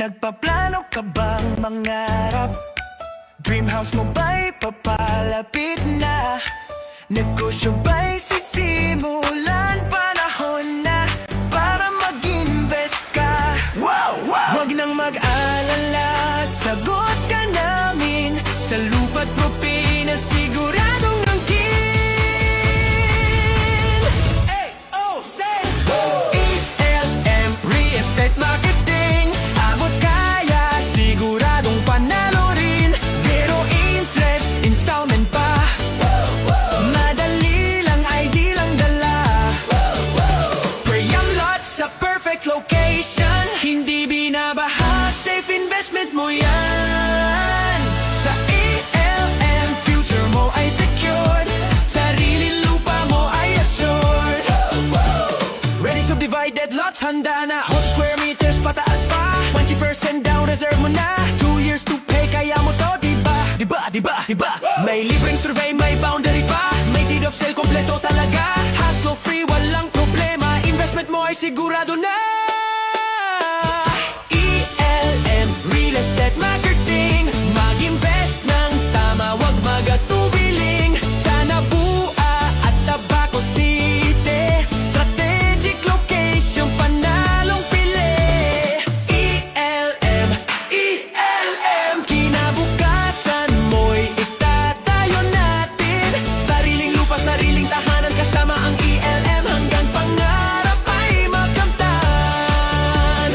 Nagpaplano ka bang mangarap? Dream house mo ba'y papalapit na? Negosyo ba'y sisimulan? Panahon na para mag-invest ka. Huwag nang mag-alala, sagot ka namin. Sa lupa't propina, siguradong nangkin. ELM Real Estate Marketing, abot kaya, siguradong panalo rin. Zero interest, installment pa. Madali lang, ID lang dala. Preyang lot sa perfect location, hindi binabaha, safe investment mo yan. Sa ELM, future mo ay secured, sariling lupa mo ay assured. Ready subdivided lots, handa na, whole square meters pataas pa. 20% down, reserve mo na, 2 years to pay, kaya mo to, diba? Diba? May libreng survey, may boundary pa, may deed of sale, kompleto talaga. Hassle free, walang problema, investment mo ay sigurado na. ELM Real Estate Marketing, mag-invest ng tama, wag magatubiling. Sa Nabua at Tabaco City, strategic location, panalong pili. ELM, kinabukasan mo'y itatayo natin. Sariling lupa, sariling tahanan, kasama ang ELM, hanggang pangarap ay makamtan.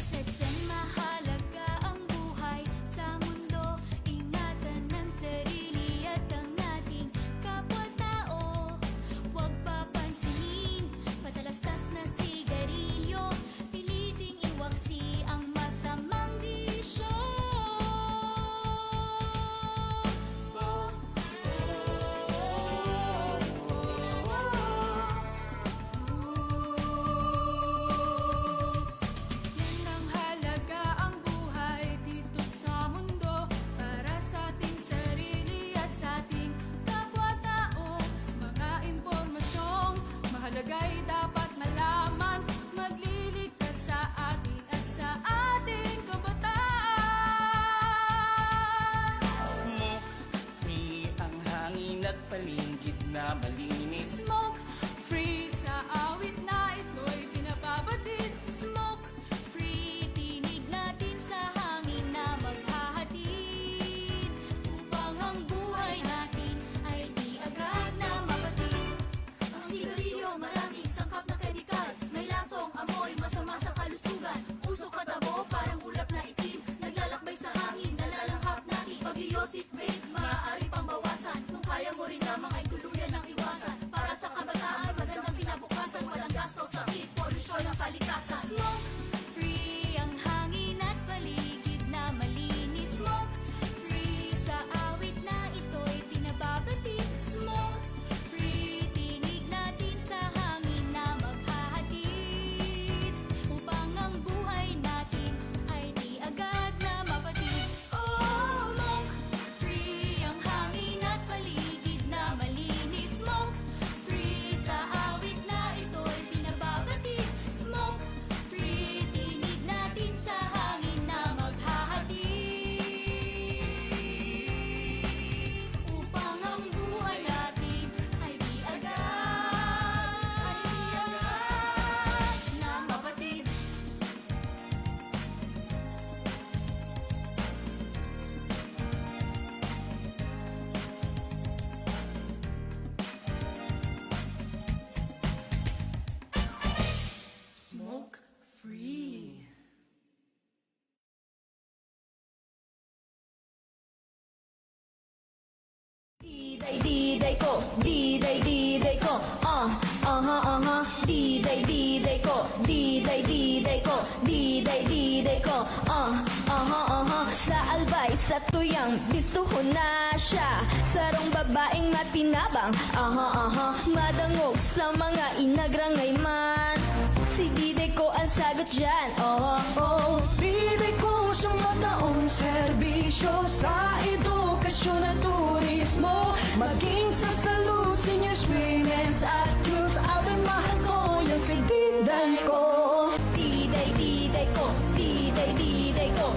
Sadyang mahalaga ang buhay sa mundo. Ingatan ang sarili at ang ating kapwa-tao. Huwag papansinin patalastas na sigarilyo. Piliting iwaksi ang masamang bisyo. Yan ang halaga ang buhay dito sa mundo, para sa ating sarili at sa ating kapwa-tao. Mga impormasyong mahalaga'y dapat malaman, magliligtas sa atin at sa ating kabataan. Smoke free ang hangin at paligid na malinis. Smoke free sa awit na ito'y pinapabatid. Smoke free, tinig natin sa hangin na maghahatid, upang ang buhay natin ay di agad na mapatid. Ang sigarilyo, maraming sangkap na kemikal, may lasong amoy, masama sa kalusugan. Usok at tabo, parang ulap na itim, naglalakbay sa hangin, nalalanghap natin. Pag-iosip rate, maaari pang bawasan, kung kaya mo rin lamang ay tuluyan ng iwasan. Para sa kabataan, magandang kinabukasan, walang gastos, sakit, polusyon ang kalikasan. Smoke free ang hangin at paligid na malinis. Smoke free sa awit na ito'y pinababatid. Smoke free, tinig natin sa hangin na maghahatid, upang ang buhay natin ay di agad na mapatid. Smoke free ang hangin at paligid na malinis. Smoke free sa awit na ito'y pinababatid. Smoke free, tinig natin sa hangin na maghahatid, upang ang buhay natin ay di agad na mapatid. Smoke free. Diday ko, diday ko, diday ko, diday ko, diday ko, Sa albay, sa tuyang, bistuho na siya. Sarong babaeng matinabang, madangog sa mga inagrangay man. Si Dide ko ang sagot dyan, Bibig ko siyang mataong serbisyo sa edukasyon at turismo. Maging sa salud, seniors, women's at youth. Abang mahal ko yung si Diday ko. Diday, Diday ko, Diday, Diday ko,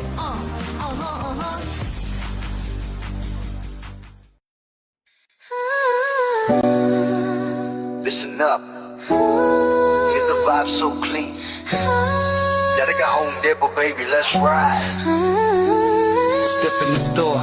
Listen up. Feel the vibe so clean. Gotta go home, Dipper, baby, let's ride. Step in the store,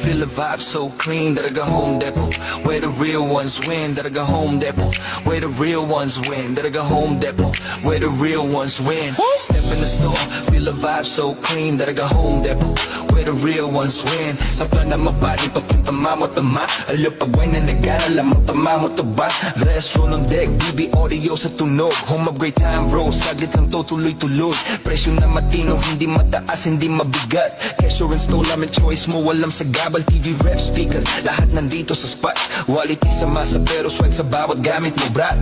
feel the vibe so clean that I go home depot. Where the real ones win, that I go home depot. Where the real ones win, that I go home depot. Where the real ones win. Step in the store, feel the vibe so clean that I go home depot. Where the real ones win. Sa plan na mabali, papunta mo tama. Alupagway na nag-aalala mo, tama mo ba? Restro ng deck, BB audio sa tunog. Home upgrade time bro, saglit lang to tuloy-tuloy. Presyo na matino, hindi mataas, hindi mabigat. Kesyo install namin choice mo, walang sa gabal. TV ref speaker, lahat nandito sa spot. Quality sa masa pero swag sa bawat gamit mo brat.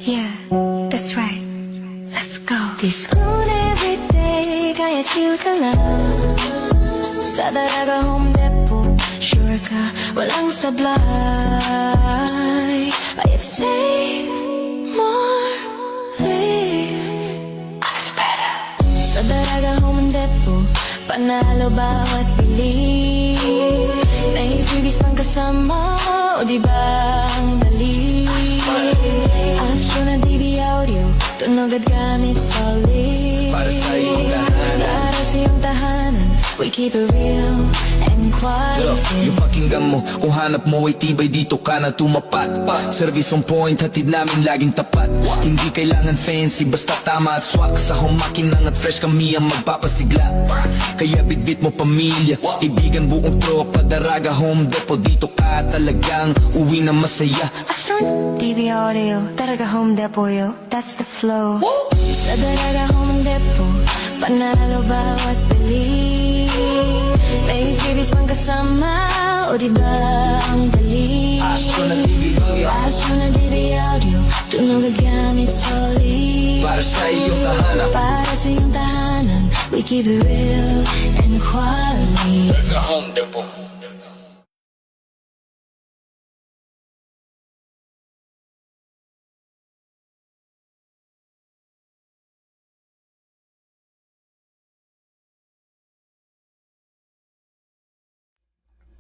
Yeah, that's right. Let's go. Discount every day, kaya chill ka lang. Sa Daraga Home Depot, sure ka, walang sablay. Bayad save more, live sa Daraga Home Depot, panalo bawat bili. May freebies pang kasama, o diba ang dali? Astro na DB audio, tunog at gamit solid. Para sa iyong tahanan. Para sa iyong tahanan, we keep it real and quality. Yung pakinggan mo, kung hanap mo ay tibay, dito ka na tumapat. Service on point, hatid namin laging tapat. Hindi kailangan fancy, basta tama at swak. Sa humakinang at fresh kami ang magpapasigla. Kaya bitbit mo pamilya, ibigan buong tropa. Daraga Home Depot, dito ka talagang uwi na masaya. Astro DB audio, Daraga Home Depot, yo, that's the flow. Sa Daraga Home Depot, panalo bawat bili. May freebies pang kasama, o diba ang dali? Astro na DB audio, Astro na DB audio, tunog at gamit solid. para sa iyong tahanan. Para sa iyong tahanan, we keep it real and quality. Daraga Home Depot.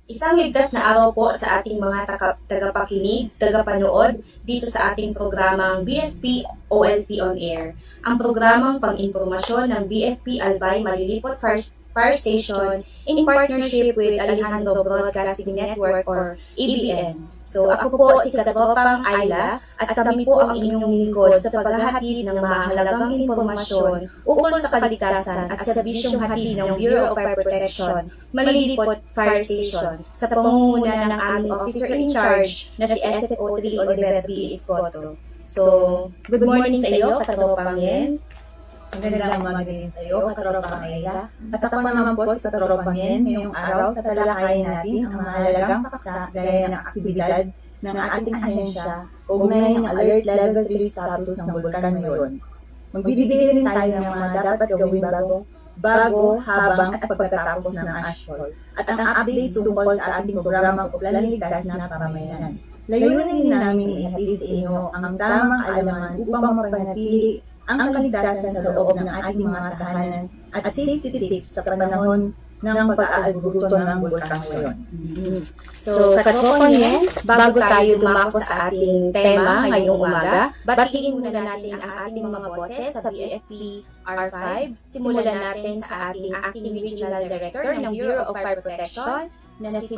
Isang ligtas na araw po sa ating mga tagapakinig, tagapanood dito sa ating programang BFP OLP On Air. Ang programang pang-impormasyon ng BFP Albay Malilipot Fire Station in partnership with Alejandro Broadcasting Network or ABN. So ako po si Katropang Ayla at kami po ang inyong lingkod sa paghahatid ng mahalagang impormasyon ukol sa kaligtasan at serbisyong hatid ng Bureau of Fire Protection, Malilipot Fire Station sa pangunguna ng aming officer in charge na si SFO3 Oliver B. Escoto. So, good morning sa iyo, Katropang Yen. Magandang umaga din sa iyo, Katropang Ayla. At ako naman po si Katropang Yen. Ngayong araw, tatalakayin natin ang mahalagang paksa gaya ng aktibidad ng ating ahensya kaugnay ng Alert Level 3 status ng bulkan ngayon. Magbibigay rin tayo ng mga dapat gawin bago, habang at pagkatapos ng ashfall. At ang updates tungkol sa ating programang Planligtas na Pamayanan. Layunin din namin ihatid sa inyo ang tamang kaalaman upang mapanatili ang kaligtasan sa loob ng ating mga tahanan at safety tips sa panahon ng pag-aalbuto ng bulkan ngayon. So, Katropang Yen, bago tayo dumako sa ating tema ngayong umaga, batiin muna natin ang ating mga boses sa BFP R5. Simulan natin sa ating Acting Regional Director ng Bureau of Fire Protection, na si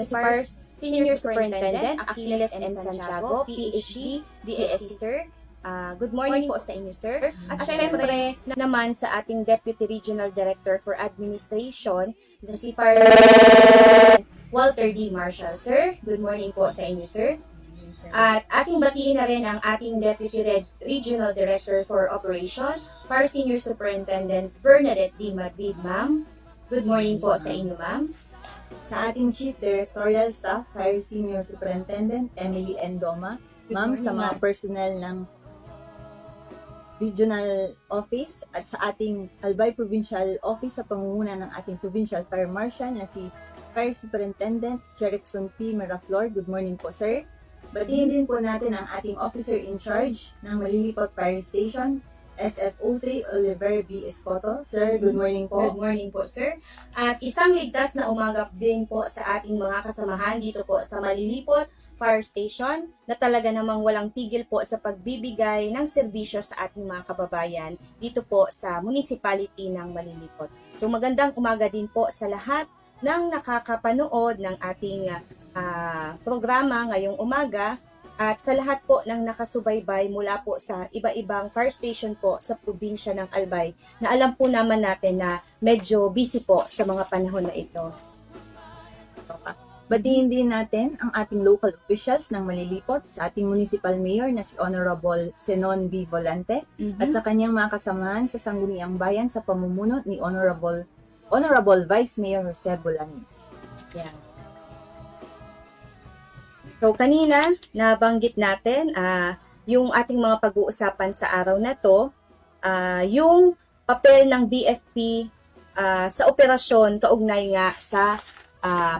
FAR Senior Superintendent Achilles N. Santiago, PhD, DSC Sir. Good morning po sa inyo, sir. At syempre naman sa ating Deputy Regional Director for Administration, na si FAR Walter D. Marshall, sir. Good morning po sa inyo, sir. sir. At ating batiin na rin ang ating Deputy Regional Director for Operation, Fire Senior Superintendent Bernadette D. Madrid, ma'am. Good morning po sa inyo, ma'am. Sa ating Chief Directorial Staff, Fire Senior Superintendent Emily Endoma, ma'am, sa mga personnel ng Regional Office at sa ating Albay Provincial Office sa pangunguna ng ating Provincial Fire Marshal na si Fire Superintendent Jerickson P. Miraflor. Good morning po, sir. Batiin din po natin ang ating Officer in Charge ng Malilipot Fire Station, SFO3 Oliver B. Escoto. Sir, good morning Good po. morning po, sir. At isang ligtas na umaga din po sa ating mga kasamahan dito po sa Malilipot Fire Station na talaga namang walang tigil po sa pagbibigay ng serbisyo sa ating mga kababayan dito po sa municipality ng Malilipot. So magandang umaga din po sa lahat ng nakakapanood ng ating programa ngayong umaga at sa lahat po ng nakasubaybay mula po sa iba-ibang fire station po sa probinsya ng Albay na alam po naman natin na medyo busy po sa mga panahon na ito. Batiin din natin ang ating local officials ng Malilipot sa ating Municipal Mayor na si Honorable Zenon B. Volante at sa kanyang mga kasamahan sa Sangguniang Bayan sa pamumuno ni Honorable Vice Mayor Jose Bolaños. Yan. So kanina nabanggit natin yung ating mga pag-uusapan sa araw na to, yung papel ng BFP sa operasyon kaugnay nga sa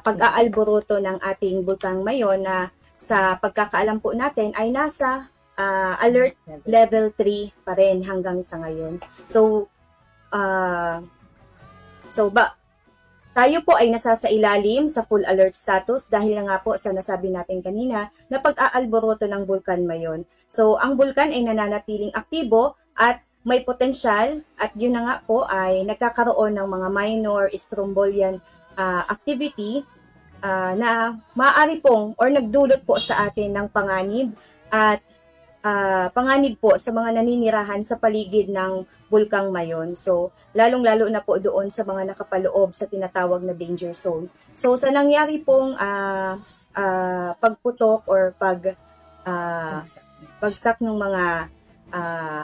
pag-aalboroto ng ating Bulkang Mayon na sa pagkakaalam po natin ay nasa alert level 3 pa rin hanggang sa ngayon. So tayo po ay nasa sa ilalim sa full alert status dahil na nga po sa nasabi natin kanina na pag-aalboroto ng Bulkan Mayon. So, ang bulkan ay nananatiling aktibo at may potensyal at yun na nga po ay nagkakaroon ng mga minor strombolian activity na maaari pong or nagdulot po sa atin ng panganib at panganib po sa mga naninirahan sa paligid ng Bulkang Mayon. So, lalong-lalo na po doon sa mga nakapaloob sa tinatawag na danger zone. So, sa nangyari pong pagputok or bagsak ng mga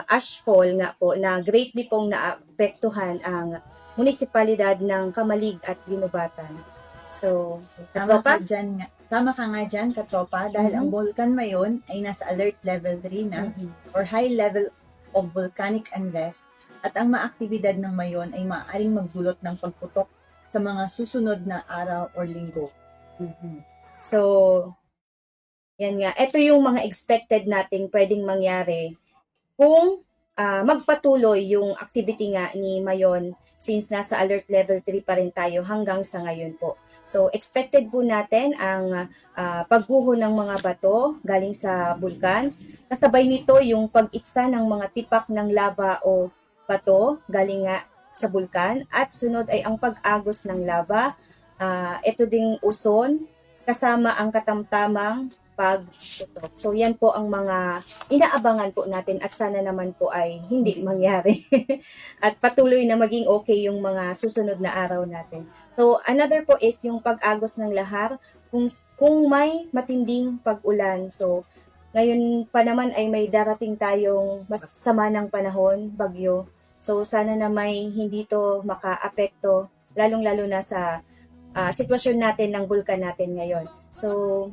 ashfall nga po na greatly pong naapektuhan ang munisipalidad ng Kamalig at Ginubatan. So, katropa? Tama ka nga dyan, katropa, dahil ang Bulkan Mayon ay nasa alert level 3 na or high level of volcanic unrest at ang mga aktibidad ng Mayon ay maaaring magdulot ng pagputok sa mga susunod na araw or linggo. So, yan nga. Ito yung mga expected nating pwedeng mangyari kung magpatuloy yung activity nga ni Mayon since nasa alert level 3 pa rin tayo hanggang sa ngayon po. So, expected po natin ang pagguho ng mga bato galing sa bulkan. Kasabay nito yung pag-itsa ng mga tipak ng lava o bato galing nga sa bulkan. At sunod ay ang pag-agos ng lava. Ito ding uson kasama ang katamtamang pagputok. So, yan po ang mga inaabangan po natin at sana naman po ay hindi mangyari. At patuloy na maging okay yung mga susunod na araw natin. So, another po is yung pag-agos ng lahar kung may matinding pag-ulan. So, ngayon pa naman ay may darating tayong mas sama ng panahon, bagyo. So, sana na may hindi to maka-apekto, lalong-lalo na sa sitwasyon natin ng bulkan natin ngayon. So,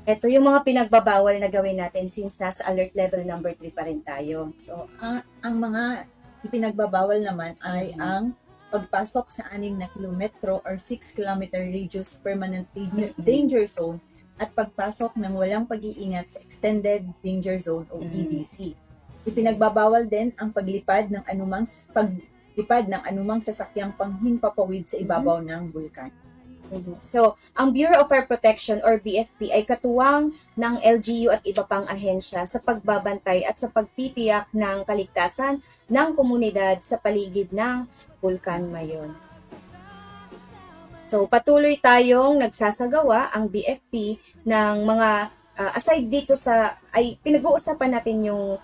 ito yung mga pinagbabawal na gawin natin since nasa alert level number 3 pa rin tayo. So, ang mga ipinagbabawal naman ay ang pagpasok sa 6 na kilometro or 6 kilometer radius permanent danger zone at pagpasok ng walang pag-iingat sa extended danger zone o EDC. Ipinagbabawal din ang paglipad ng anumang sasakyang panghimpapawid sa ibabaw ng bulkan. So, ang Bureau of Fire Protection or BFP ay katuwang ng LGU at iba pang ahensya sa pagbabantay at sa pagtitiyak ng kaligtasan ng komunidad sa paligid ng Bulkan Mayon. So, patuloy tayong nagsasagawa ang BFP ng mga aside dito ay pinag-uusapan natin yung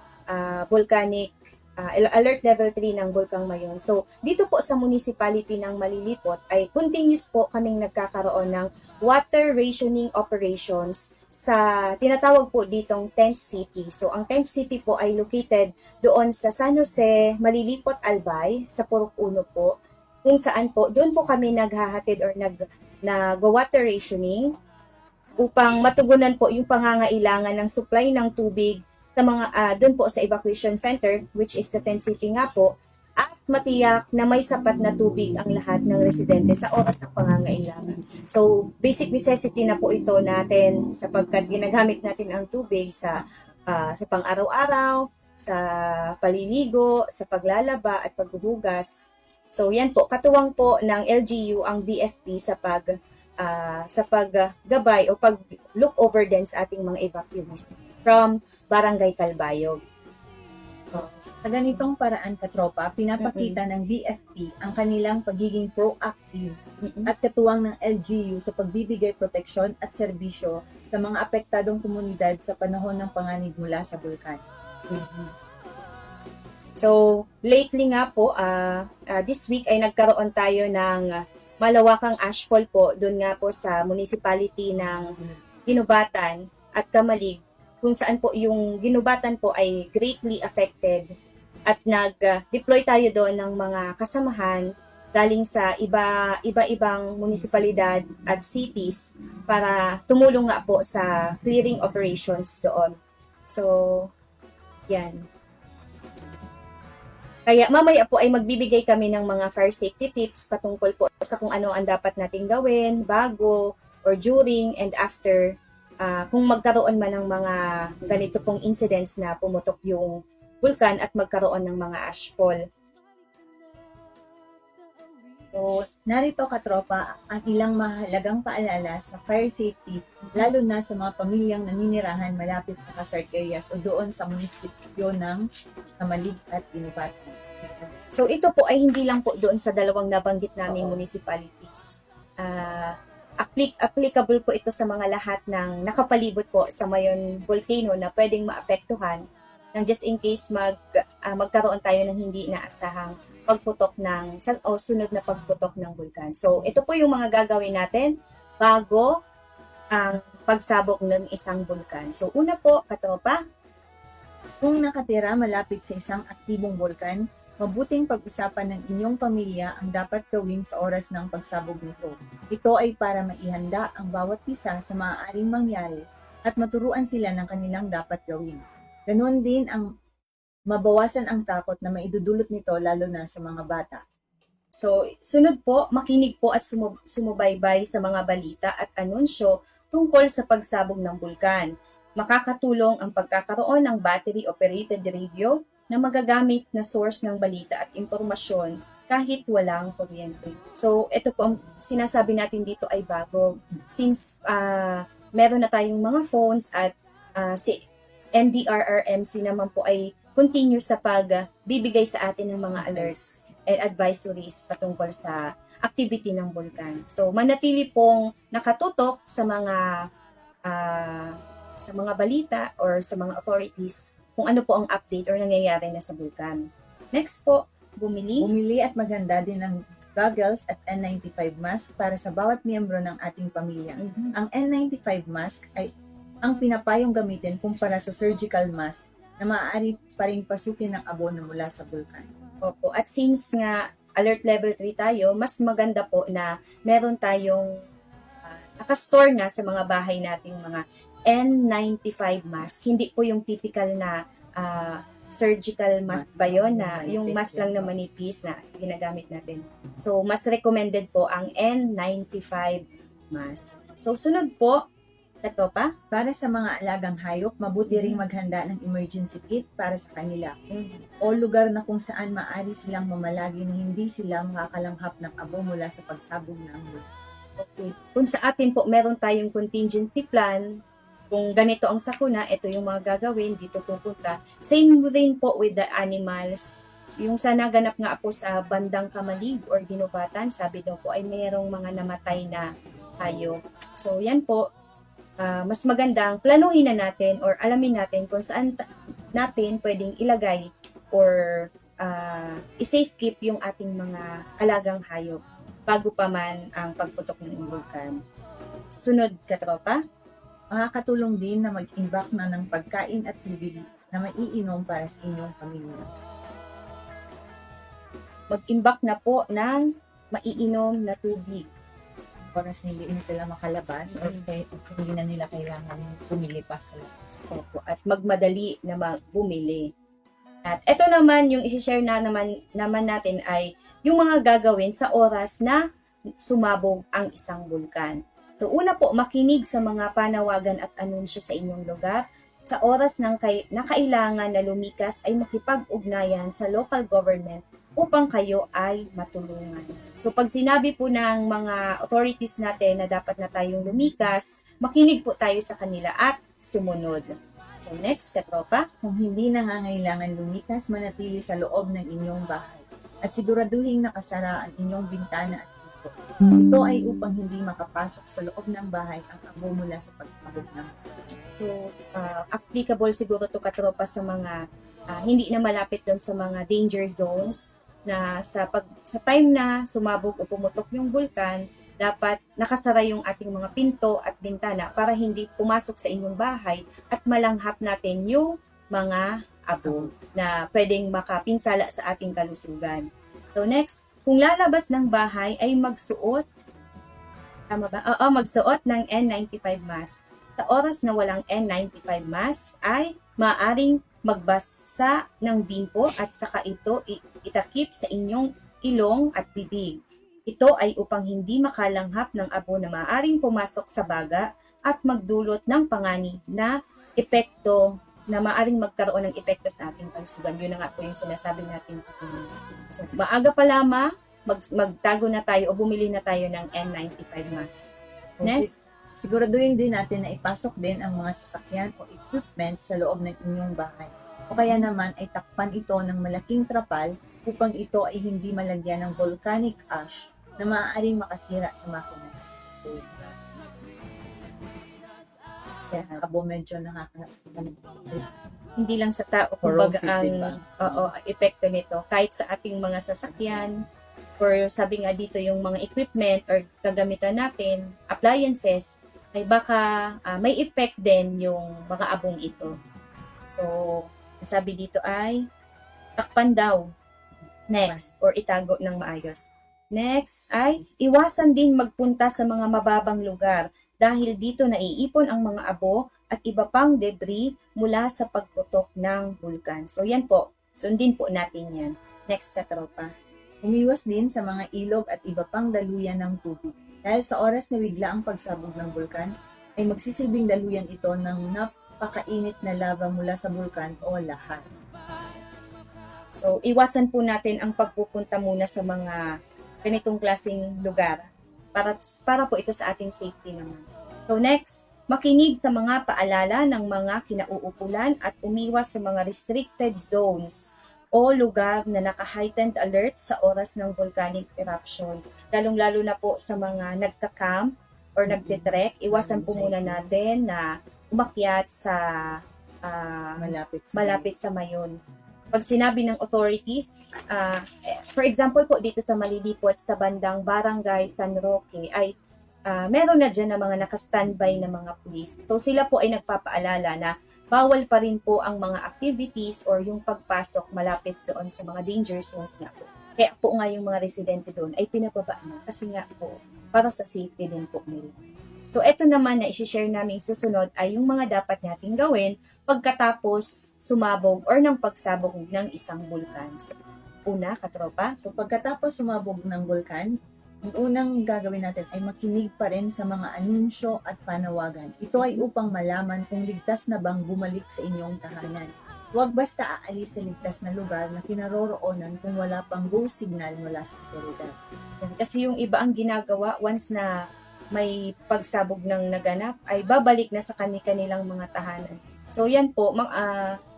volcanic alert level 3 ng Bulkang Mayon. So, dito po sa municipality ng Malilipot ay continuous po kaming nagkakaroon ng water rationing operations sa tinatawag po ditong Tent City. So, ang Tent City po ay located doon sa San Jose, Malilipot, Albay, sa Purok Uno po, kung saan po, doon po kami naghahatid or nag-water rationing upang matugunan po yung pangangailangan ng supply ng tubig sa mga doon po sa evacuation center, which is the Tent City nga po, at matiyak na may sapat na tubig ang lahat ng residente sa oras ng pangangailangan. So, basic necessity na po ito natin sapagkat ginagamit natin ang tubig sa pang-araw-araw, sa paliligo, sa paglalaba at paghuhugas. So, yan po, katuwang po ng LGU ang BFP sa paggabay o pag-look over din sa ating mga evacuees from Barangay Calbayog. Sa ganitong paraan, katropa, pinapakita ng BFP ang kanilang pagiging proactive at katuwang ng LGU sa pagbibigay proteksyon at serbisyo sa mga apektadong komunidad sa panahon ng panganib mula sa bulkan. So, lately nga po, this week ay nagkaroon tayo ng malawakang ashfall po doon nga po sa municipality ng Ginubatan at Kamalig, kung saan po yung Ginubatan po ay greatly affected at nag-deploy tayo doon ng mga kasamahan galing sa iba-ibang munisipalidad at cities para tumulong nga po sa clearing operations doon. So, yan. Kaya mamaya po ay magbibigay kami ng mga fire safety tips patungkol po sa kung ano ang dapat nating gawin bago or during and after kung magkaroon man ng mga ganito pong incidents na pumutok yung vulkan at magkaroon ng mga ashfall. So, narito katropa ang ilang mahalagang paalala sa fire safety, lalo na sa mga pamilyang naninirahan malapit sa hazard areas o doon sa munisipyo ng Kamalig at Ginubatan. So ito po ay hindi lang po doon sa dalawang nabanggit naming municipalities. Applicable po ito sa mga lahat ng nakapalibot po sa Mayon volcano na pwedeng maapektuhan ng just in case magkaroon tayo ng hindi inaasahang pagputok sunod na pagputok ng bulkan. So ito po yung mga gagawin natin bago ang pagsabog ng isang bulkan. So una po, katropa, Kung nakatira malapit sa isang aktibong bulkan, mabuting pag-usapan ng inyong pamilya ang dapat gawin sa oras ng pagsabog nito. Ito ay para maihanda ang bawat isa sa maaaring mangyari at maturuan sila ng kanilang dapat gawin. Ganon din ang mabawasan ang takot na maidudulot nito lalo na sa mga bata. So, sunod po, makinig po at sumubaybay sa mga balita at anunsyo tungkol sa pagsabog ng bulkan. Makakatulong ang pagkakaroon ng battery-operated radio na magagamit na source ng balita at impormasyon kahit walang kuryente. So, ito po ang sinasabi natin dito ay bago. Since meron na tayong mga phones at si NDRRMC naman po ay continuous sa pagbibigay sa atin ng mga alerts and advisories patungkol sa activity ng bulkan. So, manatili pong nakatutok sa mga balita or sa mga authorities kung ano po ang update or nangyayari na sa bulkan. Next po, Bumili at maghanda din ng goggles at N95 mask para sa bawat miyembro ng ating pamilya. Ang N95 mask ay ang pinapayong gamitin kumpara sa surgical mask na maaari pa rin pasukin ng abo na mula sa bulkan. Opo. At since nga alert level 3 tayo, mas maganda po na meron tayong nakastore na sa mga bahay nating mga N95 mask. Hindi po yung typical na surgical mask ba yun na yung mask lang na manipis na ginagamit natin. So, mas recommended po ang N95 mask. So, sunod po, ito pa. Para sa mga alagang hayop, mabuti ring maghanda ng emergency kit para sa kanila o lugar na kung saan maaari silang mamalagi na hindi sila makakalanghap ng abo mula sa pagsabog ng bulkan. Okay. Kung sa atin po, meron tayong contingency plan. Kung ganito ang sakuna, ito yung mga gagawin, dito pupunta. Same din po with the animals. Yung sa naganap nga po sa bandang Kamalig or Ginubatan, sabi daw po ay mayroong mga namatay na hayop. So yan po, mas magandang planuhin na natin or alamin natin kung saan natin pwedeng ilagay or i-safe keep yung ating mga alagang hayop bago pa man ang pagputok ng bulkan. Sunod, katropa. Makakatulong din na mag-imbak na ng pagkain at tubig na maiinom para sa inyong pamilya. Mag-imbak na po ng maiinom na tubig. Oras na hindi na sila makalabas or hindi na nila kailangan pumili pa sa labas. Opo, at magmadali na bumili. At ito naman yung isi-share na naman natin ay yung mga gagawin sa oras na sumabog ang isang bulkan. So una po, makinig sa mga panawagan at anunsyo sa inyong lugar. Sa oras na kailangan na lumikas ay makipag-ugnayan sa local government upang kayo ay matulungan. So pag sinabi po ng mga authorities natin na dapat na tayong lumikas, makinig po tayo sa kanila at sumunod. So next, katropa. Kung hindi nangangailangan lumikas, manatili sa loob ng inyong bahay at siguraduhin nakasara ang inyong bintana at pinto. Ito ay upang hindi makapasok sa loob ng bahay ang abo mula sa pagpabog ng bahay. So applicable siguro to katropa sa mga hindi na malapit doon sa mga danger zones na sa time na sumabog o pumutok yung bulkan, dapat nakasara yung ating mga pinto at bintana para hindi pumasok sa inyong bahay at malanghap natin yung mga abo na pwedeng makapinsala sa ating kalusugan. So next, kung lalabas ng bahay ay magsuot, tama ba? Oo, magsuot ng N95 mask. Sa oras na walang N95 mask ay maaring magbasa ng bimpo at saka ito itakip sa inyong ilong at bibig. Ito ay upang hindi makalanghap ng abo na maaaring pumasok sa baga at magdulot ng panganib na epekto na maaaring magkaroon ng epekto sa ating kalusugan. Yun na nga po yung sinasabi natin. So, maaga pa lamang, magtago na tayo o bumili na tayo ng N95 mask. Next. Siguraduhin din natin na ipasok din ang mga sasakyan o equipment sa loob ng inyong bahay. O kaya naman ay takpan ito ng malaking trapal upang ito ay hindi malagyan ng volcanic ash na maaaring makasira sa makina. Kaya abo medyo Hindi lang sa tao, kumbaga Corrosive, diba? ang epekto nito. Kahit sa ating mga sasakyan, or sabi nga dito yung mga equipment or kagamitan natin, appliances, ay baka may effect din yung mga abong ito. So, sabi dito ay takpan daw. Next, or itago ng maayos. Next ay iwasan din magpunta sa mga mababang lugar dahil dito naiipon ang mga abo at iba pang debris mula sa pagputok ng bulkan. So yan po, sundin po natin yan. Next, katropa. Umiwas din sa mga ilog at iba pang daluyan ng tubig. Dahil sa oras na bigla ang pagsabog ng bulkan, ay magsisilbing daluyan ito ng napakainit na lava mula sa bulkan o lahar. So, iwasan po natin ang pagpupunta muna sa mga ganitong klaseng lugar para po ito sa ating safety naman. So next, makinig sa mga paalala ng mga kinauukulan at umiwas sa mga restricted zones o lugar na naka-heightened alert sa oras ng volcanic eruption. Lalong-lalo na po sa mga nagka-camp or nagtitrek, iwasan po muna natin na umakyat sa malapit sa mayon. Pag sinabi ng authorities, for example po dito sa Malilipot, sa bandang Barangay San Roque, ay meron na dyan na mga naka-standby na mga police. So sila po ay nagpapaalala na bawal pa rin po ang mga activities or yung pagpasok malapit doon sa mga danger zones nga po. Kaya po nga yung mga residente doon ay pinababa na kasi nga po para sa safety din po nila. So ito naman na isi-share namin susunod ay yung mga dapat nating gawin pagkatapos sumabog or ng pagsabog ng isang bulkan. So, una, katropa. So pagkatapos sumabog ng bulkan, ang unang gagawin natin ay makinig pa rin sa mga anunsyo at panawagan. Ito ay upang malaman kung ligtas na bang bumalik sa inyong tahanan. Huwag basta aalis sa ligtas na lugar na kinaroroonan kung wala pang go signal mula sa otoridad. Kasi yung iba ang ginagawa once na may pagsabog ng naganap ay babalik na sa kanilang mga tahanan. So yan po,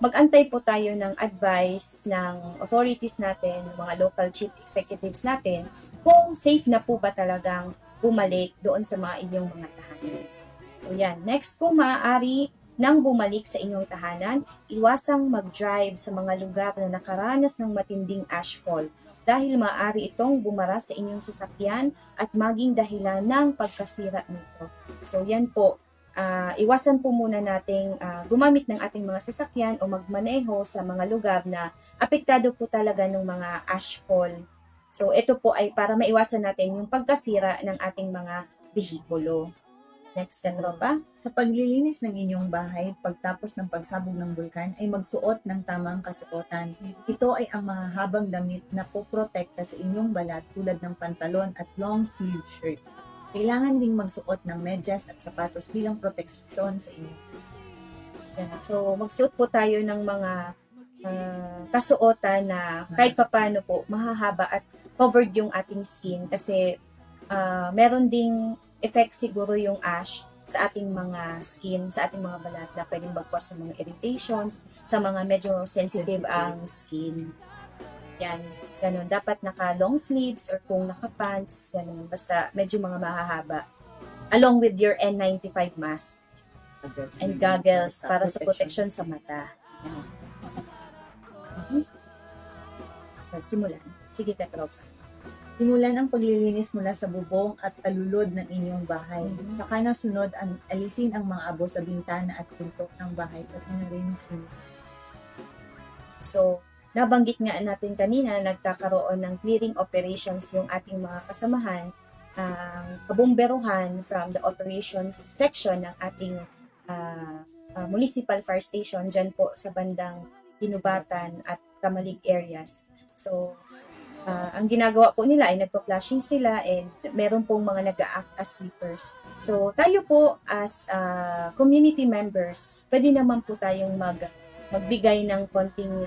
mag-antay po tayo ng advice ng authorities natin, mga local chief executives natin, kung safe na po ba talagang bumalik doon sa mga inyong mga tahanan. So yan, next kung maaari, Nang bumalik sa inyong tahanan, iwasang mag-drive sa mga lugar na nakaranas ng matinding ashfall dahil maaari itong bumara sa inyong sasakyan at maging dahilan ng pagkasira nito. So yan po, iwasan po muna nating gumamit ng ating mga sasakyan o magmaneho sa mga lugar na apektado po talaga ng mga ashfall. So ito po ay para maiwasan natin yung pagkasira ng ating mga behikulo. Next ka, tropa. Sa paglilinis ng inyong bahay pagtapos ng pagsabog ng bulkan ay magsuot ng tamang kasuotan. Ito ay ang mahahabang damit na poprotekta sa inyong balat tulad ng pantalon at long sleeve shirt. Kailangan ring magsuot ng medyas at sapatos bilang proteksyon sa inyo. Yan. So magsuot po tayo ng mga kasuotan na kahit papano po mahahaba at covered yung ating skin kasi meron ding effect siguro yung ash sa ating mga skin, sa ating mga balat na pwedeng magcause ng mga irritations, sa mga medyo sensitive ang skin. Yan, ganun. Dapat naka long sleeves or kung naka pants, ganun. Basta medyo mga mahahaba. Along with your N95 mask and goggles para sa protection sa mata. Yan. So, simulan. Sige ka, tropa. Simulan ang paglilinis mula sa bubong at alulod ng inyong bahay. Saka na sunod ang alisin ang mga abo sa bintana at pinto ng bahay pati na rin sa inyo. So, nabanggit nga natin kanina, nagkakaroon ng clearing operations yung ating mga kasamahan, kabumberuhan from the operations section ng ating municipal fire station dyan po sa bandang Tinubatan at Kamalig areas. So, ang ginagawa po nila ay nagpa-flashing sila and meron pong mga nag-a-act as sweepers. So, tayo po as community members, pwede naman po tayong magbigay ng konting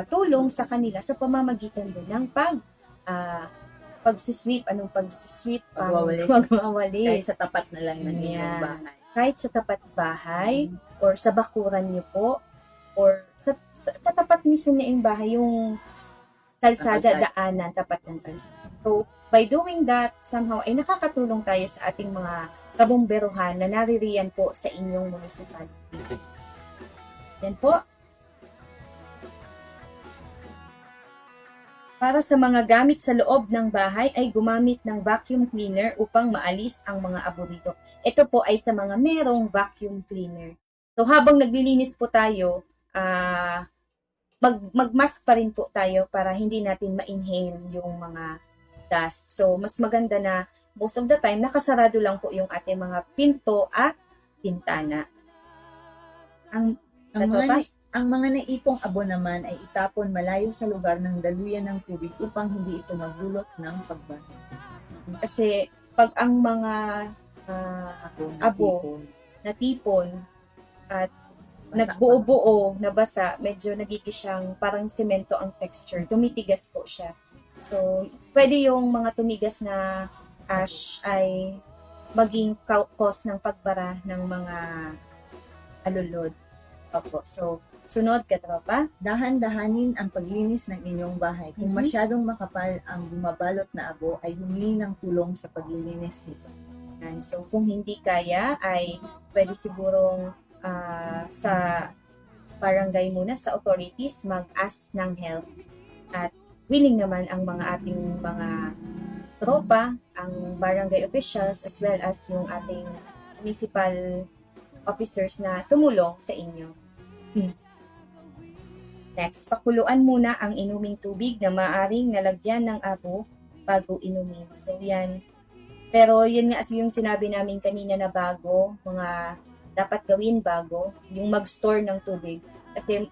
tulong sa kanila sa pamamagitan din ng pag-sweep. Anong pag-sweep? Pagwawalis. Pagwawalis. Kahit sa tapat na lang ng inyong Yeah. bahay. Kahit sa tapat bahay or sa bakuran niyo po or sa tapat mismo na yung bahay, yung kalsada, daanan, tapat ng kalsada. So, by doing that, somehow ay nakakatulong tayo sa ating mga kabumberuhan na naririyan po sa inyong municipality. Yan po. Para sa mga gamit sa loob ng bahay ay gumamit ng vacuum cleaner upang maalis ang mga abo dito. Ito po ay sa mga merong vacuum cleaner. So, habang naglilinis po tayo, mag-mask pa rin po tayo para hindi natin ma-inhale yung mga dust. So, mas maganda na most of the time, nakasarado lang po yung ating mga pinto at pintana. Ang mga naipong abo naman ay itapon malayo sa lugar ng daluyan ng tubig upang hindi ito magdulot ng pagbaha. Kasi pag ang mga abo natipon at nagbuo-buo, nabasa, medyo nagigisyang parang semento ang texture. Tumitigas po siya. So, pwede yung mga tumigas na ash ay maging cause ng pagbara ng mga alulod. Opo. So, sunod ka, tropa. Dahan-dahanin ang paglinis ng inyong bahay. Kung masyadong makapal ang bumabalot na abo, ay humingi ng tulong sa paglilinis nito. So, kung hindi kaya, ay pwede sigurong sa barangay muna, sa authorities, mag-ask ng help. At willing naman ang mga ating mga tropa, ang barangay officials, as well as yung ating municipal officers na tumulong sa inyo. Next, pakuluan muna ang inuming tubig na maaring nalagyan ng abo bago inumin. So, yan. Pero yun nga yung sinabi namin kanina na bago, mga dapat gawin bago, yung mag-store ng tubig. Kasi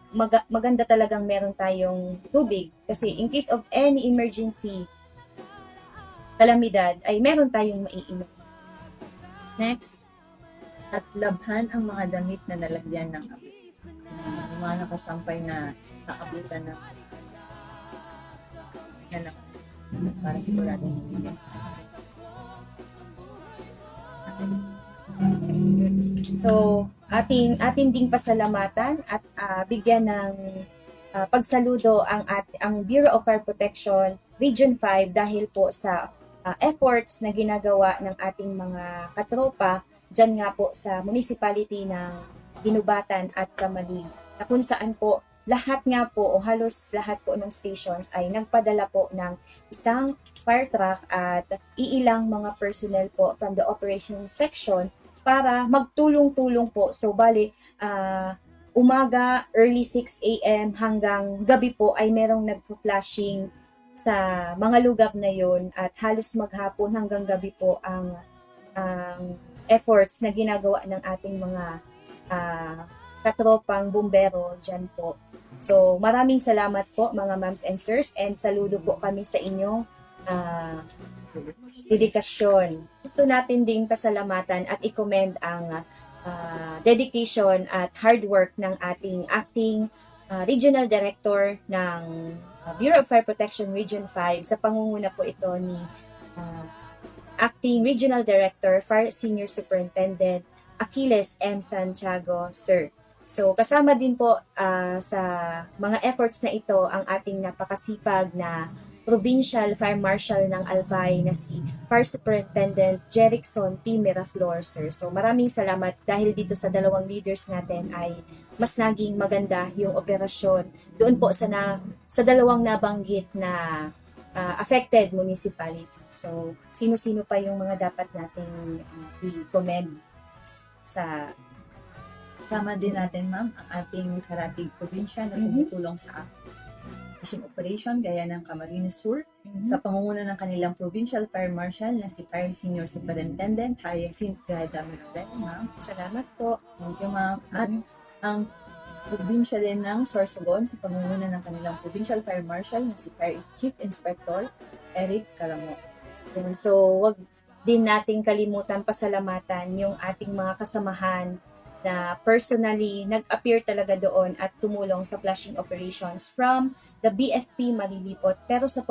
maganda talagang meron tayong tubig. Kasi in case of any emergency, kalamidad, ay meron tayong maiinom. Next. At labhan ang mga damit na nalagyan ng abo. Yung mga nakasampay na naabutan na yan para siguradong malinis. So, atin ding pasalamatan at bigyan ng pagsaludo ang Bureau of Fire Protection Region 5 dahil po sa efforts na ginagawa ng ating mga katropa dyan nga po sa municipality ng Ginubatan at Kamalig, na kung saan po lahat nga po o halos lahat po ng stations ay nagpadala po ng isang fire truck at iilang mga personnel po from the operation section para magtulong-tulong po. So bali, umaga, early 6 a.m. hanggang gabi po ay merong nagpo-flashing sa mga lugar na yon, at halos maghapon hanggang gabi po ang efforts na ginagawa ng ating mga katropang bumbero dyan po. So, maraming salamat po mga ma'ams and sirs, and saludo po kami sa inyong dedikasyon. Gusto natin ding pasalamatan at i-commend ang dedication at hard work ng ating acting regional director ng Bureau of Fire Protection Region 5. Sa pangunguna po ito ni Acting Regional Director, Fire Senior Superintendent Achilles M. Santiago, Sir. So, kasama din po sa mga efforts na ito ang ating napakasipag na Provincial Fire Marshal ng Albay na si Fire Superintendent Jerickson P. Miraflor, Sir. So, maraming salamat dahil dito sa dalawang leaders natin ay mas naging maganda yung operasyon doon po sa dalawang nabanggit na affected municipality. So, sino-sino pa yung mga dapat nating i-commend sa Kasama din natin, ma'am, ang ating karatig probinsya na tumutulong sa fishing operation gaya ng Camarines Sur sa pangunguna ng kanilang Provincial Fire Marshal na si Fire Senior Superintendent Hyacinth Grada Mirabel, ma'am. Salamat po. Thank you, ma'am. At ang probinsya din ng Sorsogon sa pangunguna ng kanilang Provincial Fire Marshal na si Fire Chief Inspector Eric Caramo. Yun. So, wag din nating kalimutan pasalamatan yung ating mga kasamahan na personally nag-appear talaga doon at tumulong sa flashing operations from the BFP Malilipot. Pero sa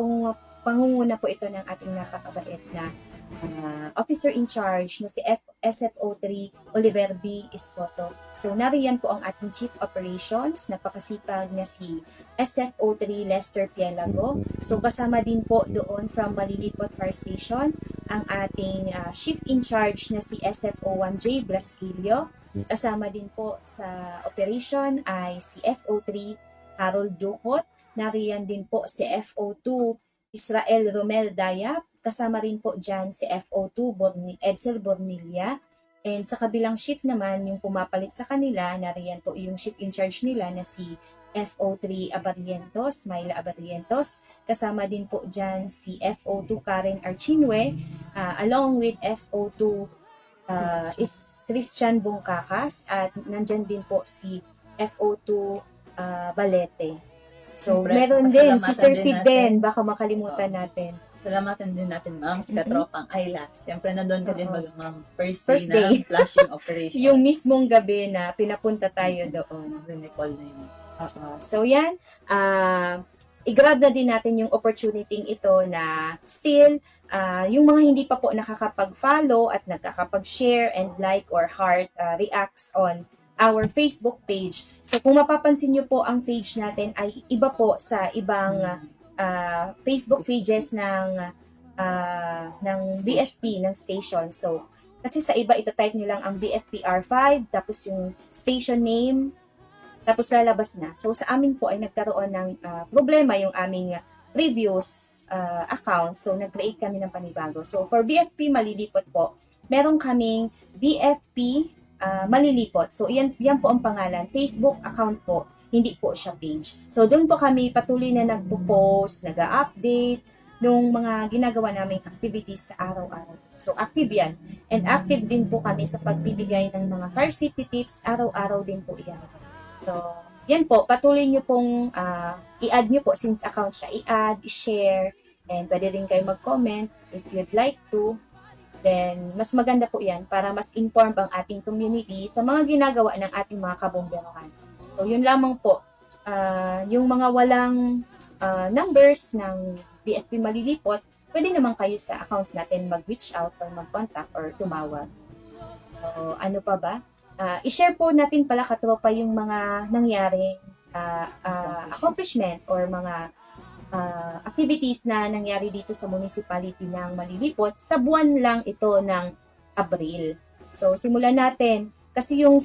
pangunguna po ito ng ating napakabait na officer in charge na si SFO3 Oliver B. Escoto. So nariyan po ang ating Chief Operations, napakasipag na si SFO3 Lester Pielago. So kasama din po doon from Malilipot Fire Station ang ating Chief in charge na si SFO1 J. Blasquilio. Kasama din po sa operation ay si FO3 Harold Ducot. Nariyan din po si FO2 Israel Romel Dayap. Kasama rin po dyan si FO2 Edsel Bornilla. And sa kabilang shift naman, yung pumapalit sa kanila, nariyan po yung shift in charge nila na si FO3 Abarientos, Myla Abarientos. Kasama din po dyan si FO2 Karen Archinwe, along with FO2 is Christian Bongkakas, at nandyan din po si FO2 Balete. So, Siyempre, meron din si pasalamatan Sir din Sid natin. din, baka makalimutan natin. Salamatan din natin, ma'am, sa katropang Ayla. Siyempre, nandun ka din ba, ma'am, first First day day. na flashing operation. Yung mismong gabi na pinapunta tayo doon. Recall na yun. So yan, i-grab na din natin yung opportunity ito na still, yung mga hindi pa po nakakapag-follow at nakakapag-share and like or heart reacts on our Facebook page. So kung mapapansin nyo po, ang page natin ay iba po sa ibang Facebook pages ng BFP, ng station. So, kasi sa iba, ito-type nyo lang ang BFPR5, tapos yung station name, tapos lalabas na. So, sa amin po ay nagkaroon ng problema yung aming previous account. So, nag-create kami ng panibago. So, for BFP Malilipot po, meron kaming BFP Malilipot. So, yan po ang pangalan. Facebook account po, hindi po siya page. So, doon po kami patuloy na nagpo-post, nag-update, nung mga ginagawa naming activities sa araw-araw. So, active yan. And active din po kami sa pagbibigay ng mga fire safety tips. Araw-araw din po yan. So, yan po. Patuloy nyo pong i-add nyo po since account siya. I-add, i-share, and pwede rin kayo mag-comment if you'd like to. Then, mas maganda po yan para mas informed ang ating community sa mga ginagawa ng ating mga kabomberohan. So, yun lamang po. Yung mga walang numbers ng BFP Malilipot, pwede naman kayo sa account natin mag-reach out or mag-contact or tumawag. So, ano pa ba? I-share po natin pala katropa yung mga nangyaring accomplishment or mga activities na nangyari dito sa municipality ng Malilipot sa buwan lang ito ng Abril. So, simulan natin. Kasi yung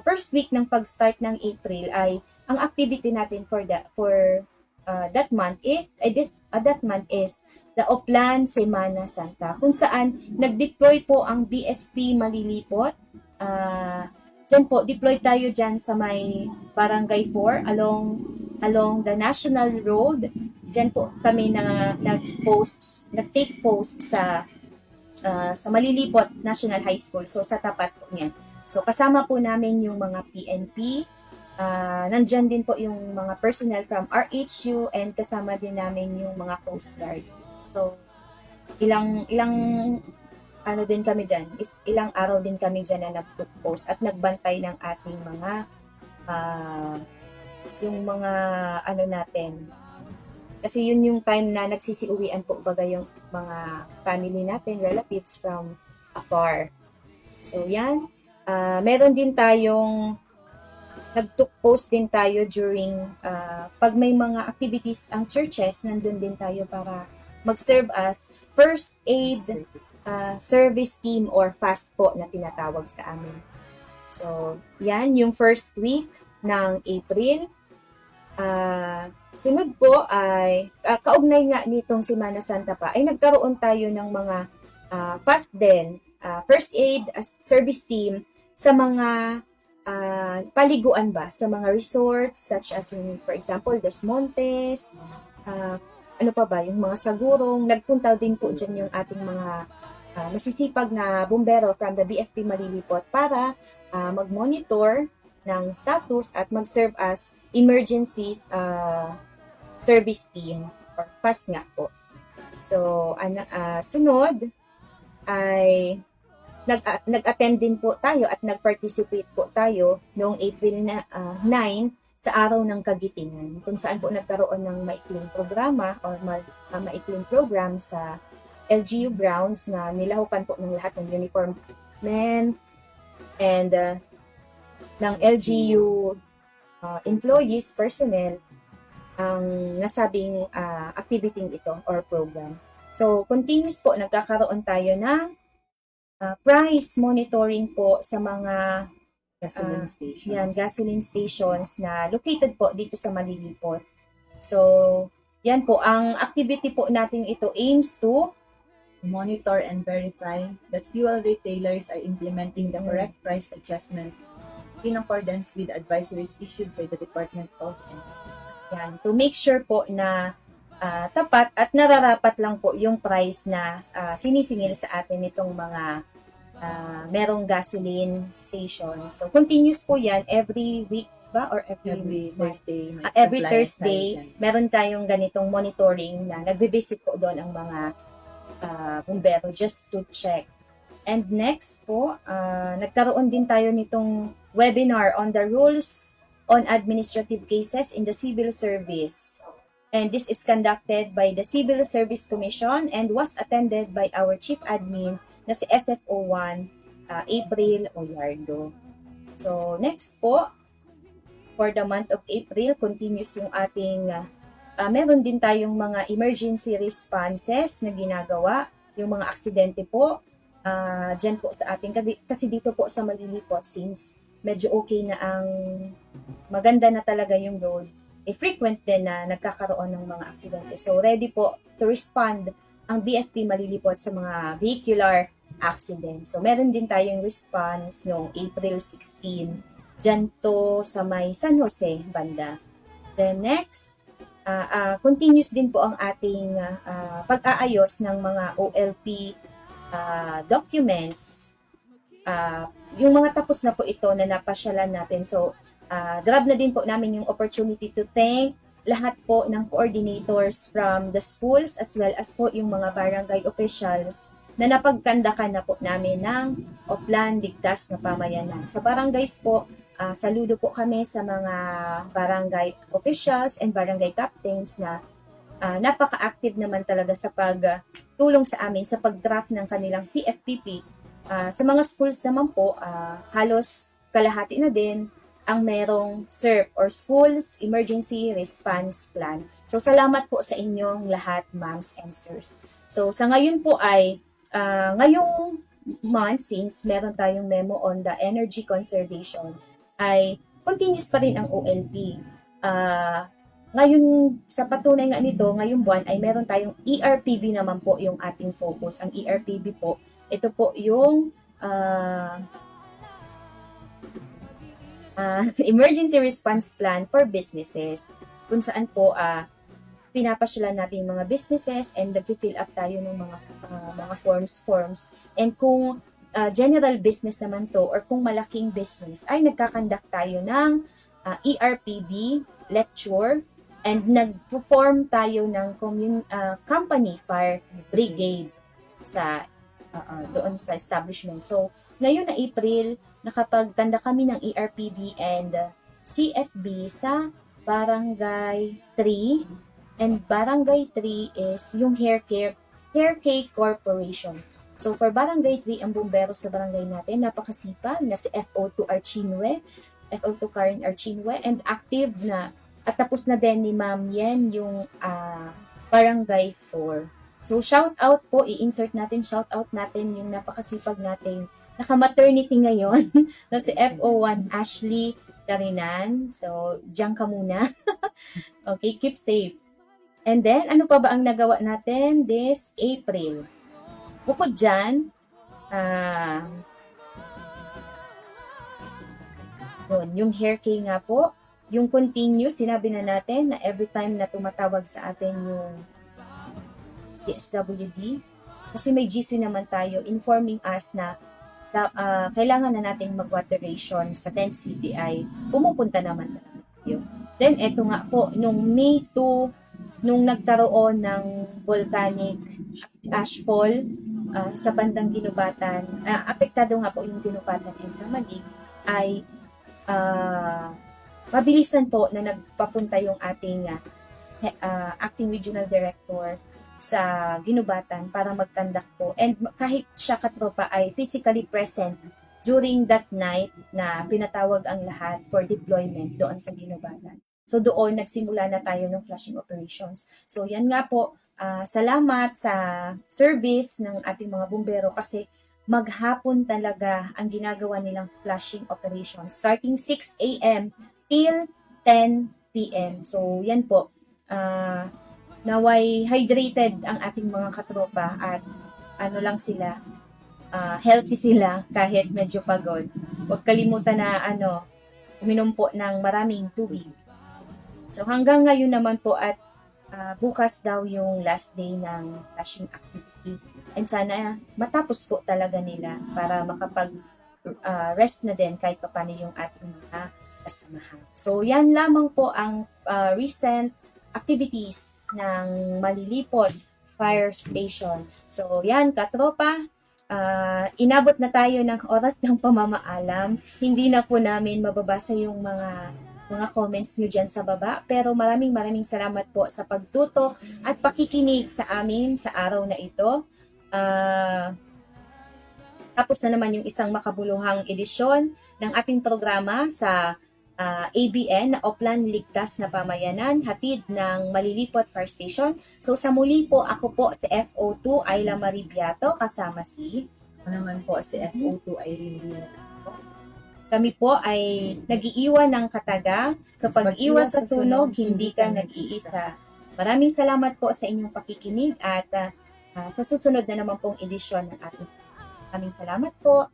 first week ng pag-start ng April ay ang activity natin for that month is the Oplan Semana Santa, kung saan nag-deploy po ang BFP Malilipot. Diyan po, deploy tayo dyan sa may Barangay 4 along the National Road. Diyan po kami nag-take post sa Malilipot National High School. So sa tapat po niyan. So kasama po namin yung mga PNP. Nandyan din po yung mga personnel from RHU and kasama din namin yung mga Coast Guard. So ilang ano din kami dyan, ilang araw din kami dyan na nag-post at nagbantay ng ating mga yung mga ano natin. Kasi yun yung time na nagsisiuwian po baga yung mga family natin, relatives from afar. So yan, meron din tayong nag-post din tayo during pag may mga activities ang churches, nandun din tayo para mag-serve as first aid service team or FAST po na tinatawag sa amin. So, yan yung first week ng April. Sunod po ay, kaugnay nga nitong Semana Santa pa, ay nagkaroon tayo ng mga FAST din, first aid service team sa mga paliguan ba, sa mga resorts such as for example, Des Montes, ano pa ba, yung mga Sagurong. Nagpunta din po dyan yung ating mga masisipag na bumbero from the BFP Malilipot para mag-monitor ng status at mag-serve as emergency service team or FAST nga po. So, sunod ay nag-attend din po tayo at nag-participate po tayo noong April 9 sa araw ng Kagitingan, kung saan po nagkaroon ng maikling programa or maikling program sa LGU grounds na nilahukan po ng lahat ng uniform men and ng LGU employees, personnel, ang nasabing activity ito or program. So, continuous po, nagkakaroon tayo ng price monitoring po sa mga Gasoline stations. yan, gasoline stations na located po dito sa Malilipot. So, yan po, ang activity po natin ito aims to Monitor and verify that fuel retailers are implementing the correct price adjustment in accordance with advisories issued by the Department of Energy. yan, to make sure po na tapat at nararapat lang po yung price na sinisingil sa atin itong mga merong gasoline station. So, continuous po yan every week ba? Or Every Thursday, may every compliance Thursday, tayo dyan. meron tayong ganitong monitoring na nagbe-visit po doon ang mga bumbero just to check. And next po, nagkaroon din tayo nitong webinar on the rules on administrative cases in the civil service. And this is conducted by the Civil Service Commission and was attended by our Chief Admin na si SFO1 April Oyardo. So next po, for the month of April, continuous yung ating, meron din tayong mga emergency responses na ginagawa, yung mga aksidente po, dyan po sa ating, kasi dito po sa Malilipot, since medyo okay na ang, maganda na talaga yung road, frequent din na nagkakaroon ng mga aksidente. So ready po to respond ang BFP Malilipot sa mga vehicular accident. So meron din tayong response noong April 16, dyan to sa may San Jose banda. Then next, continuous din po ang ating pag-aayos ng mga OLP documents. Yung mga tapos na po ito na napasyalan natin. So, grab na din po namin yung opportunity to thank lahat po ng coordinators from the schools as well as po yung mga barangay officials na napagkandakan na po namin ng Oplan Ligtas na Pamayanan. Sa barangays po, saludo po kami sa mga barangay officials and barangay captains na napaka-active naman talaga sa pagtulong sa amin sa pag-draft ng kanilang CFPP. Sa mga schools naman po, halos kalahati na din ang merong SERP or Schools Emergency Response Plan. So salamat po sa inyong lahat, ma'ams and sirs. So sa ngayon po ay ngayong month, since meron tayong memo on the energy conservation, ay continuous pa rin ang OLP. Ngayon, sa patunay nga nito, ngayong buwan ay meron tayong ERPB naman po yung ating focus. Ang ERPB po, ito po yung Emergency Response Plan for Businesses, kung saan po pinapasyalan natin yung mga businesses and nag-fill up tayo ng mga forms. And kung general business naman to or kung malaking business, ay nagkakandak tayo ng ERPB lecture and nag-perform tayo ng company fire brigade sa doon sa establishment. So, ngayon na April, nakapagtanda kami ng ERPB and CFB sa Barangay 3. And Barangay 3 is yung Hair Care Corporation. So, for Barangay 3, ang bumbero sa barangay natin, napakasipag na si FO2 Karen Archinwe, and active na. At tapos na din ni Ma'am Yen yung Barangay 4. So, shout out po, i-insert natin, shout out natin yung napakasipag nating naka-maternity ngayon na si FO1 Ashley Karinan. So, diyan ka muna. Okay, keep safe. And then, ano pa ba ang nagawa natin this April? Bukod dyan, yung hair care nga po, yung continuous, sinabi na natin na every time na tumatawag sa atin yung DSWD, kasi may GC naman tayo informing us na kailangan na nating mag-water ration sa 10 city ay pumupunta naman tayo. Then, eto nga po, nung May 2, nung nagkaroon ng volcanic ashfall sa bandang Ginubatan, apektado nga po yung Ginubatan and Kamalig, ay mabilisan po na nagpapunta yung ating acting regional director sa Ginubatan para mag-conduct po. And kahit siya katropa ay physically present during that night na pinatawag ang lahat for deployment doon sa Ginubatan. So doon nagsimula na tayo ng flushing operations. So yan nga po, salamat sa service ng ating mga bumbero kasi maghapon talaga ang ginagawa nilang flushing operations starting 6 a.m. till 10 p.m. So yan po, naway hydrated ang ating mga katropa at ano lang sila, healthy sila kahit medyo pagod. Huwag kalimutan na uminom po ng maraming tubig. So hanggang ngayon naman po at bukas daw yung last day ng flushing activity. And sana matapos po talaga nila para makapag-rest na din kahit paano yung ating mga kasamahan. So yan lamang po ang recent activities ng Malilipod Fire Station. So yan katropa, inabot na tayo ng oras ng pamamaalam. Hindi na po namin mababasa yung mga comments nyo dyan sa baba. Pero maraming salamat po sa pagtutok at pakikinig sa amin sa araw na ito. Tapos na naman yung isang makabuluhang edisyon ng ating programa sa ABN na Oplan Ligtas na Pamayanan, hatid ng Malilipot Fire Station. So sa muli po, ako po si FO2 Ayla Maribiato, kasama si naman po si FO2 Irene Villas. Kami po ay nag-iiwan ng kataga. So pag-iwas sa sunog, hindi ka nag-iisa. Maraming salamat po sa inyong pakikinig at sa susunod na naman pong edisyon ng ating. Maraming salamat po.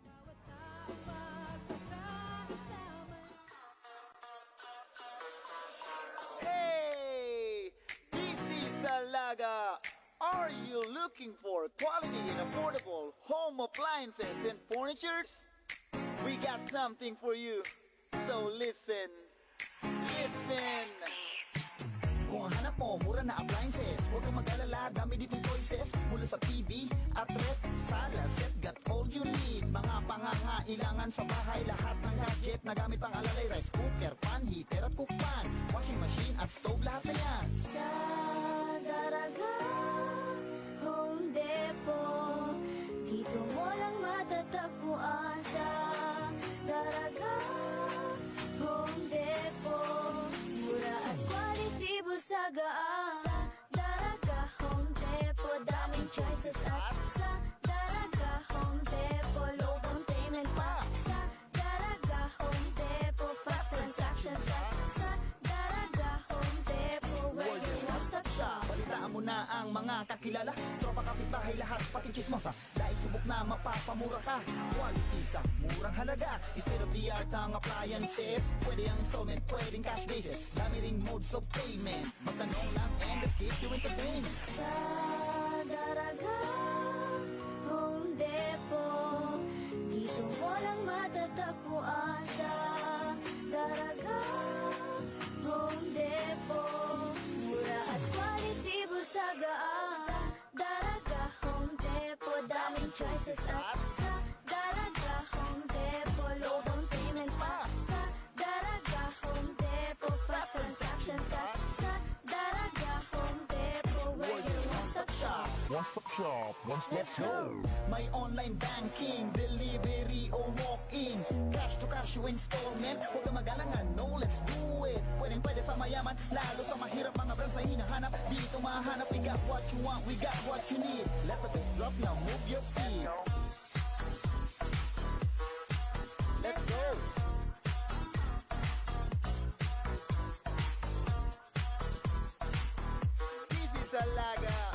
Hey! This is Alaga! Are you looking for quality and affordable home appliances and furniture? We got something for you. So listen. Kung hanap mo, mura na appliances. Huwag kang mag-alala, dami ditong choices. Mula sa TV at rep, sala, set, got all you need. Mga pangangailangan sa bahay, lahat ng gadget na gamit pang alalay. Rice cooker, fan, heater at cookpan. Washing machine at stove, lahat na yan. Sa Daraga Home Depot, dito mo lang matatagpuan. Sa Daraga Home Depot, mura at quality busagaan. Sa Daraga Home Depot, daming choices at sa Daraga Home Depot. mga kakilala, tropa kapitbahay lahat pati chismosa. Dahil subok na mapapamura ka, quality sa murang halaga. State of the art ang appliances, pwede ang installment, pwedeng cash basis. Dami ring modes of payment, magtanong lang and they'll keep you entertained. Sa Daraga Home Depot, dito mo lang matatagpuan. Sa Daraga Home Depot, mura at quality busagaan. Sa Daraga Home Depot, daming choices at sa Daraga Home Depot, low down payment pa. Sa Daraga Home Depot, fast transactions at sa Daraga Home Depot, where your one-stop shop. One-stop shop, let's go! May online banking, delivery o walk-in, cash to cash o installment. Huwag ka magalangan, no, let's do it. Pwede sa mayaman, lalo sa mahirap, mga brands ay hinahanap. Dito mahanap, we got what you want, we got what you need. Let the bass drop, now move your feet. Let's go! TV Salaga